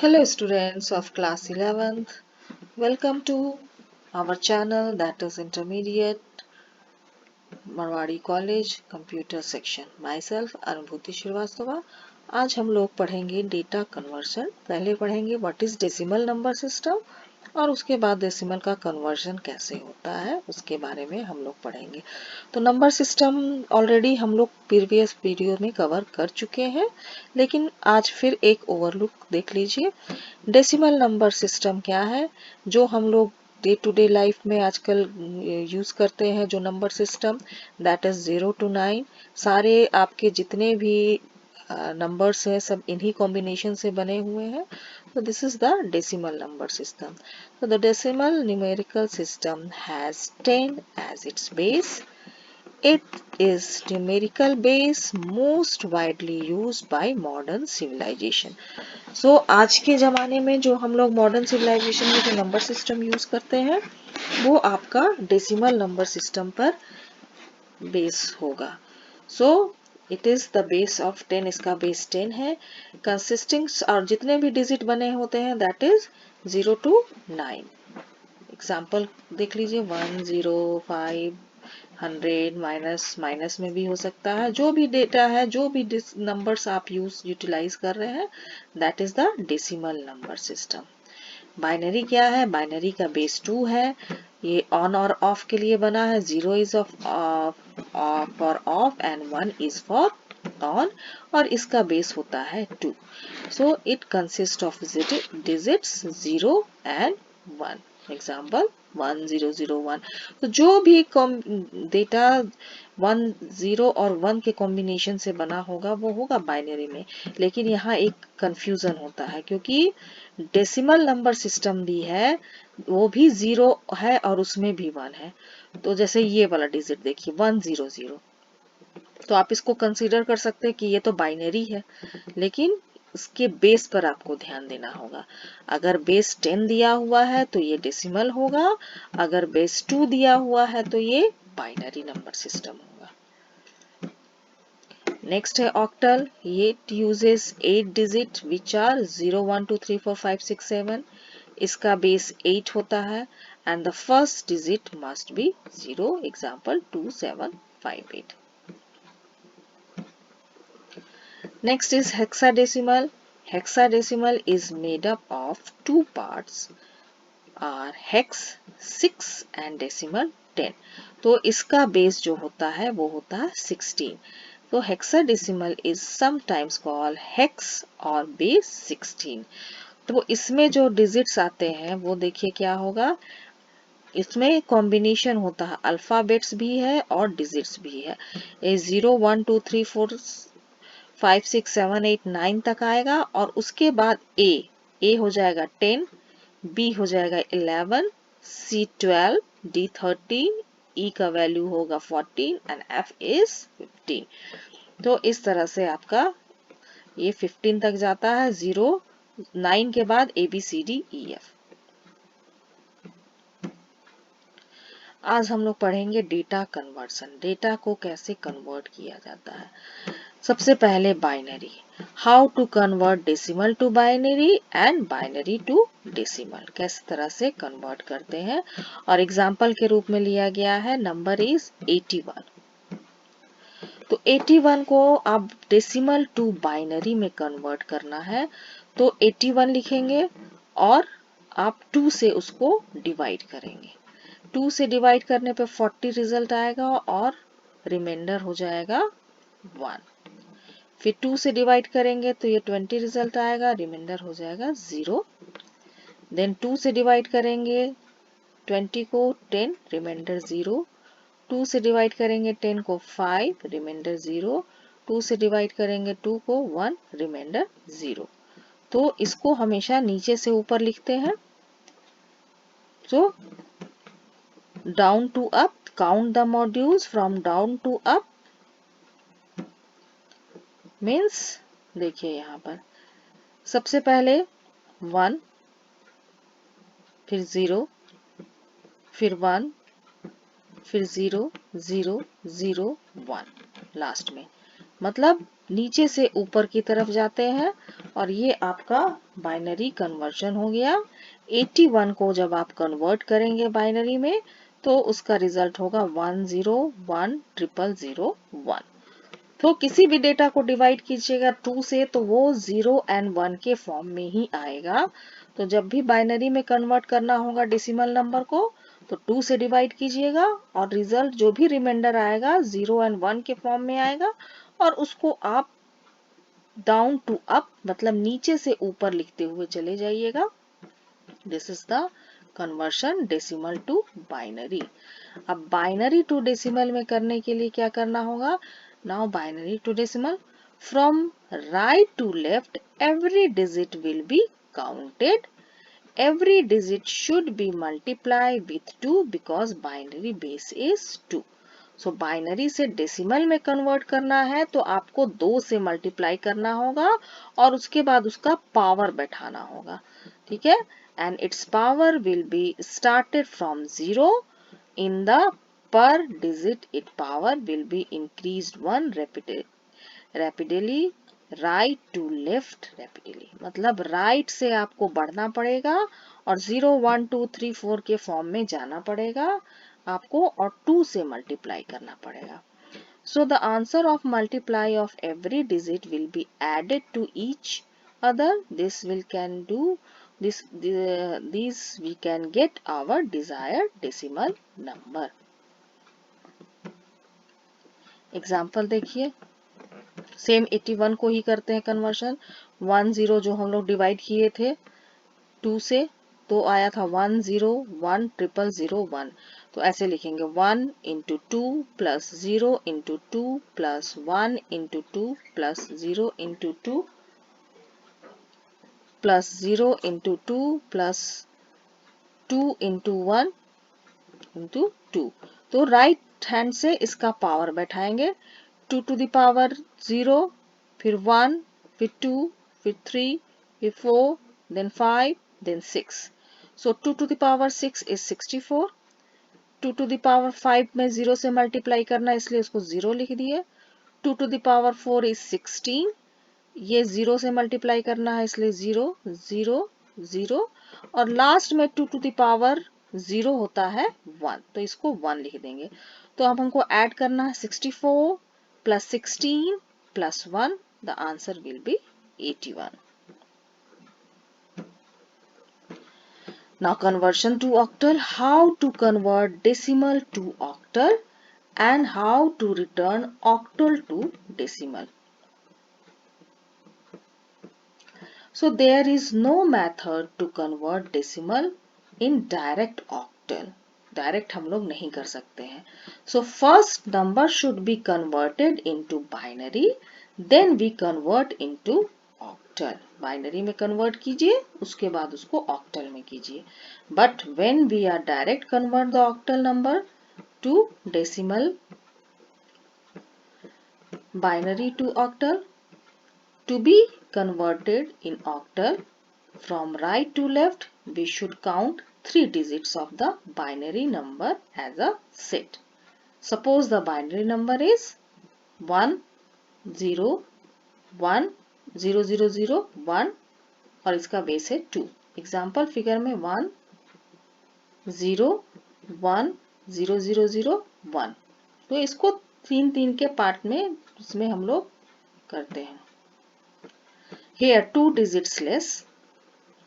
Hello students of class 11th. Welcome to our channel that is Intermediate Marwari College Computer Section. Myself अनुभूति श्रीवास्तवा. आज हम लोग पढ़ेंगे data conversion. पहले पढ़ेंगे what is decimal number system और उसके बाद डेसिमल का कन्वर्शन कैसे होता है उसके बारे में हम लोग पढ़ेंगे. तो नंबर सिस्टम ऑलरेडी हम लोग प्रीवियस वीडियो में कवर कर चुके हैं, लेकिन आज फिर एक ओवरलुक देख लीजिए. डेसिमल नंबर सिस्टम क्या है जो हम लोग डे टू डे लाइफ में आजकल यूज करते हैं. जो number system that is 0 to 9. सारे आपके जितने भी नंबर्स हैं सब इन्हीं कॉम्बिनेशन से बने हुए हैं. So this is the decimal number system. So the decimal numerical system has 10 as its base. It is numerical base most widely used by modern civilization. So आज के ज़माने में जो हम लोग मॉडर्न सिविलाइजेशन में जो नंबर सिस्टम यूज करते हैं वो आपका डेसिमल नंबर सिस्टम पर बेस होगा. So it is the base of 10. इसका बेस 10 है. कंसिस्टिंग और जितने भी डिजिट बने होते हैं दैट इज 0 to 9. एग्जाम्पल देख लीजिए 1 0 5 100 माइनस में भी हो सकता है. जो भी डेटा है जो भी नंबर्स आप यूटिलाइज कर रहे हैं that is the decimal number system. Binary क्या है? बाइनरी का बेस 2 है. ये ऑन और ऑफ के लिए बना है. 0 is for of and 1 is for on और इसका बेस होता है 2. So it consist of digits 0 and 1. Example 1 0 0 1. तो जो भी डेटा 1 0 और 1 के कॉम्बिनेशन से बना होगा वो होगा बाइनरी में. लेकिन यहाँ एक कंफ्यूजन होता है क्योंकि डेसिमल नंबर सिस्टम भी है, वो भी 0 है और उसमें भी 1 है. तो जैसे ये वाला डिजिट देखिए 1 0 0, तो आप इसको कंसीडर कर सकते हैं कि ये तो बाइनरी है, लेकिन इसके बेस पर आपको ध्यान देना होगा. अगर बेस 10 दिया हुआ है तो ये डेसिमल होगा. अगर बेस 2 दिया हुआ है तो ये बाइनरी नंबर सिस्टम होगा. नेक्स्ट है ऑक्टल. ये यूजेस 8 डिजिट विच आर 0 1 2 3 4 5 6 7. इसका बेस 8 होता है and the first digit must be 0. Example 2 7 5 8. Next is hexadecimal. Hexadecimal is made up of two parts are hex 6 and decimal 10. तो इसका base जो होता है वो होता है 16. तो hexadecimal is sometimes called hex और बेस 16. तो इसमें जो डिजिट्स आते हैं वो देखिए क्या होगा. इसमें कॉम्बिनेशन होता है, अल्फाबेट्स भी है और डिजिट्स भी है. 0 1 2 3 4 5 6 7 8 9 तक आएगा और उसके बाद ए हो जाएगा 10, बी हो जाएगा 11, सी 12, डी 13, ई का वैल्यू होगा 14 एंड एफ इज 15. तो इस तरह से आपका ये 15 तक जाता है. 0 9 के बाद A B C D E F. आज हम लोग पढ़ेंगे डेटा कन्वर्सन. डेटा को कैसे कन्वर्ट किया जाता है. सबसे पहले binary. How to convert decimal to binary and binary to decimal. किस तरह से कन्वर्ट करते हैं और एग्जाम्पल के रूप में लिया गया है नंबर इज 81. तो 81 को आप डेसिमल टू बाइनरी में कन्वर्ट करना है तो 81 लिखेंगे और आप 2 से उसको डिवाइड करेंगे. 2 से डिवाइड करने पे 40 रिजल्ट आएगा और रिमाइंडर हो जाएगा 1. फिर 2 से डिवाइड करेंगे तो ये 20 रिजल्ट आएगा, रिमाइंडर हो जाएगा 0. देन 2 से डिवाइड करेंगे 20 को 10, रिमाइंडर 0. 2 से डिवाइड करेंगे 10 को 5, रिमाइंडर 0. 2 से डिवाइड करेंगे 2 को 1, रिमाइंडर 0. तो इसको हमेशा नीचे से ऊपर लिखते हैं. तो down to up, count the modules from down to up means देखिए यहाँ पर सबसे पहले 1, फिर 0, फिर 1, फिर 0 0 0 1 लास्ट में. मतलब नीचे से ऊपर की तरफ जाते हैं और ये आपका बाइनरी कन्वर्जन हो गया। 81 को जब आप कन्वर्ट करेंगे बाइनरी में तो उसका रिजल्ट होगा 10100001। तो किसी भी डेटा को डिवाइड कीजिएगा 2 से तो वो 0 एंड 1 के फॉर्म में ही आएगा। तो जब भी बाइनरी में कन्वर्ट करना होगा डेसिमल नंबर को तो 2 से डिवाइड कीजिएगा और रिजल्ट जो भी रिमाइंडर आएगा 0 एंड 1 के फॉर्म में आएगा और उसको आप डाउन टू अप मतलब नीचे से ऊपर लिखते हुए चले जाइएगा। This is the conversion decimal to binary. अब बाइनरी टू डेसिमल में करने के लिए क्या करना होगा? Now binary to decimal, from right to left every digit will be counted. Every digit should be multiplied with 2 because binary base is 2. So binary से decimal में कन्वर्ट करना है तो आपको 2 से मल्टीप्लाई करना होगा और उसके बाद उसका पावर बैठाना होगा, ठीक है। And it's power will be started from 0. In the per digit its power will be increased 1 rapidly right to left rapidly, मतलब राइट से आपको बढ़ना पड़ेगा और 0 1 2 3 4 के फॉर्म में जाना पड़ेगा आपको और 2 से मल्टीप्लाई करना पड़ेगा। So the answer of multiply of every digit will be added to each other. This will can do this. These we can get our desired decimal number. Example देखिए, सेम 81 को ही करते हैं कन्वर्शन। 10 जो हम लोग divide किए थे 2 से तो आया था 10100001। तो ऐसे लिखेंगे 1 into 2 plus 0 into 2 plus 1 into 2 plus 0 into 2 plus 0 into 2 plus 2 into 1 into 2। तो राइट हैंड से इसका पावर बैठाएंगे 2 टू द पावर 0, फिर 1, फिर 2, फिर 3, फिर 4, then 5, then 6. So 2 to the power 6 is 64. 2 to the power 5 में 0 से मल्टीप्लाई करना इसलिए उसको 0 लिख दिए। 2 to the power 4 is 16. ये 0 से मल्टीप्लाई करना है इसलिए 0 0 0 और लास्ट में 2 to the power 0 होता है 1 तो इसको 1 लिख देंगे। तो अब हमको ऐड करना है 64 plus 16 plus 1, the answer will be 81. Now conversion to octal, how to convert decimal to octal and how to return octal to decimal. So there is no method to convert decimal in direct octal. Direct हम लोग नहीं कर सकते हैं। So first number should be converted into binary, then we convert into octal. Binary में convert कीजिए उसके बाद उसको ऑक्टल में कीजिए। But when we are direct convert the octal number to decimal, binary to octal, to be converted in octal from right to left we should count 3 digits of the binary number as a set. Suppose the binary number is 1 0 1 0 0 0 1 और इसका base है 2। Example figure में 1 0 1 0 0 0 1। तो इसको 3 के part में इसमें हम लोग करते हैं। Here 2 digits less,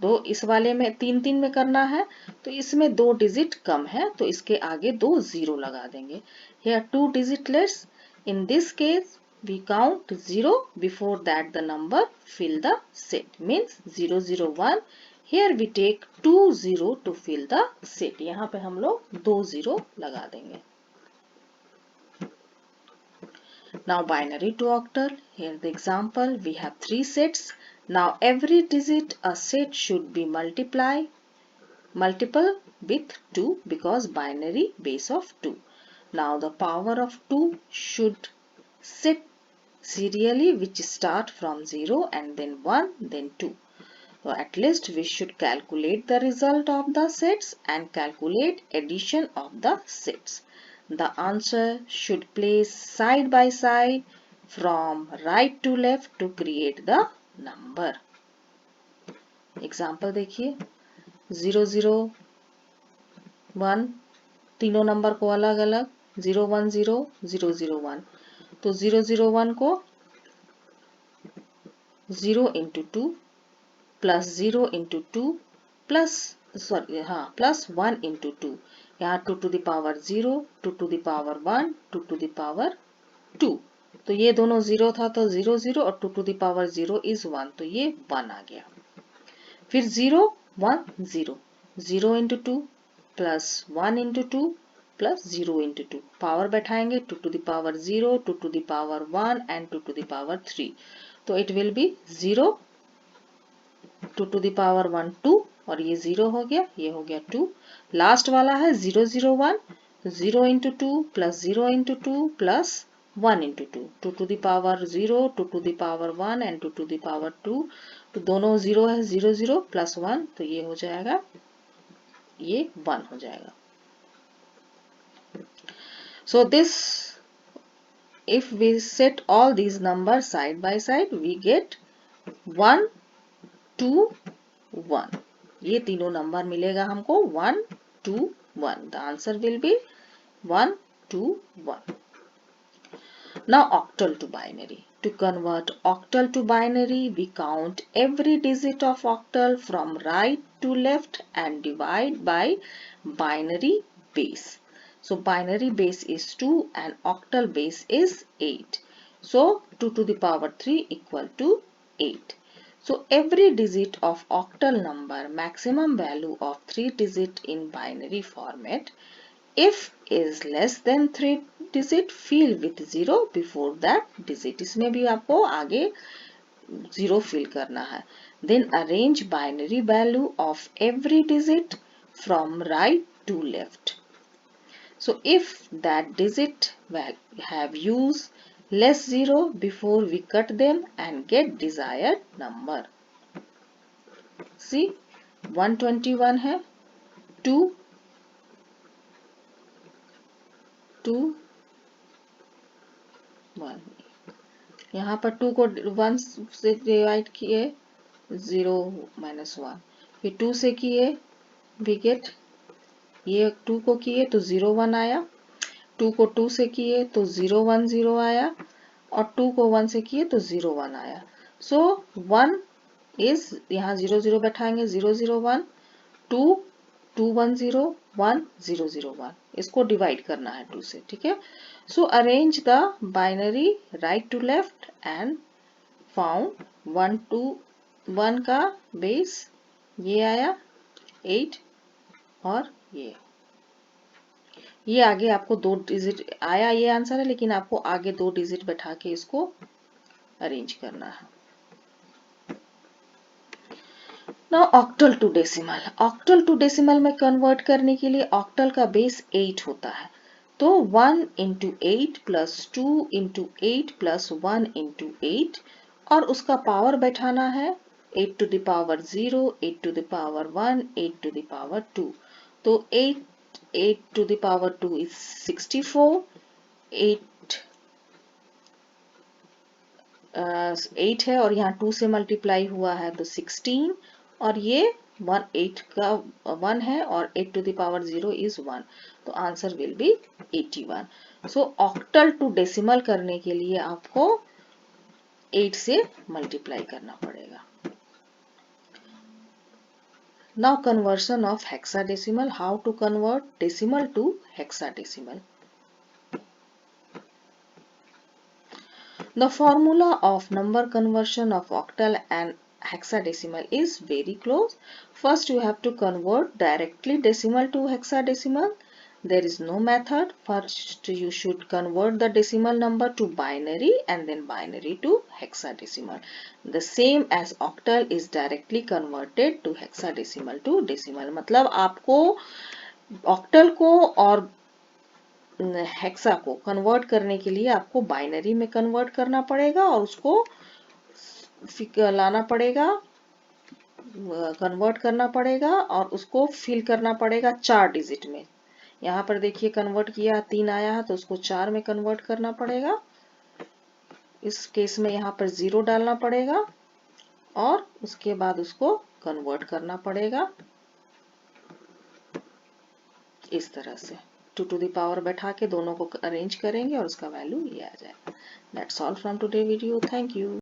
दो इस वाले में 3 में करना है तो इसमें 2 डिजिट कम है तो इसके आगे 2 0 लगा देंगे। Here 2 digit less, in this case we count 0 before that the number fill the set, means 0 0 1. Here we take 2 0 to fill the set. यहाँ पे हम लोग 2 0 लगा देंगे। Now binary to octal, here the example, we have 3 sets. Now every digit a set should be multiple with 2 because binary base of 2. Now the power of 2 should set serially which start from 0 and then 1 then 2. So at least we should calculate the result of the sets and calculate addition of the sets. The answer should place side by side from right to left to create the number. Example देखिए 001 तीनों number को अलग अलग 010 001 तो 001 को 0 into 2 plus 0 into 2 plus plus 1 into 2 यहाँ 2 to the power 0 2 to the power 1 2 to the power 2 तो ये दोनों 0 था तो 0 0 और 2 to the power 0 is 1 तो ये 1 आ गया। फिर 0 1 0 0 into 2 plus 1 into 2 plus 0 into 2 power बैठाएंगे 2 to the power 0 2 to the power 1 and 2 to the power 3 तो it will be 0 2 to the power 1 2 और ये 0 हो गया ये हो गया 2 लास्ट वाला है 0 0 1 0 into 2 plus 0 into 2 plus 1 into 2 2 to the power 0 2 to the power 1 and 2 to the power 2 तो दोनों 0 है 0 0 plus 1 तो ये हो जाएगा ये 1 हो जाएगा। So this if we set all these numbers side by side we get 1 2 1 ये तीनों नंबर मिलेगा हमको 1 2 1 the answer will be 1 2 1। Now octal to binary. To convert octal to binary we count every digit of octal from right to left and divide by binary base. So binary base is 2 and octal base is 8. So 2 to the power 3 equal to 8. So every digit of octal number maximum value of 3 digit in binary format if is less than 3 digit fill with 0 before that digit इसमें भी आपको आगे 0 fill करना है। Then arrange binary value of every digit from right to left. So if that digit have use less 0 before we cut them and get desired number. See 121 है 2 2 1 यहाँ पर 2 को 1 से डिवाइड किए 0 -1 फिर 2 से किए भी गेट ये 2 को किए तो 0 1 आया 2 को 2 से किए तो 0 1 0 आया और 2 को 1 से किए तो 0 1 आया। सो 1 इज यहाँ 0 0 बैठाएंगे 0 0 1 2 2 1 0 1 0 0 1 इसको डिवाइड करना है 2 से ठीक है। So arrange the binary right to left and found 1 2 1 का बेस ये आया 8 और ये आगे आपको 2 डिजिट आया ये आंसर है लेकिन आपको आगे 2 डिजिट बैठा के इसको अरेंज करना है। Now octal to decimal. Octal to decimal में कन्वर्ट करने के लिए ऑक्टल का बेस 8 होता है तो 1 into 8 plus 2 into 8 plus 1 into 8 और उसका पावर बैठाना है 8 to the power 0 8 to the power 1 8 to the power 2 तो 8 to the power 2 is 64 8 है और यहाँ 2 से मल्टीप्लाई हुआ है तो 16 और ये 8 का 1 है और 8 to the power 0 is 1 तो answer will be 81। So octal to decimal करने के लिए आपको 8 से मल्टीप्लाई करना पड़ेगा। Now conversion of hexadecimal. How to convert decimal to hexadecimal. The formula of number conversion of octal and hexadecimal is very close. First you have to convert directly decimal to hexadecimal. There is no method. First you should convert the decimal number to binary and then binary to hexadecimal. The same as octal is directly converted to hexadecimal to decimal. मतलब आपको octal को और hexa को convert करने के लिए आपको binary में कन्वर्ट करना पड़ेगा और उसको लाना पड़ेगा कन्वर्ट करना पड़ेगा और उसको फिल करना पड़ेगा 4 डिजिट में। यहाँ पर देखिए कन्वर्ट किया 3 आया है तो उसको 4 में कन्वर्ट करना पड़ेगा इस केस में यहाँ पर 0 डालना पड़ेगा और उसके बाद उसको कन्वर्ट करना पड़ेगा इस तरह से। 2 टू द पावर बैठा के दोनों को अरेंज करेंगे और उसका वैल्यू ये आ जाएगा। That's all from today video. Thank you.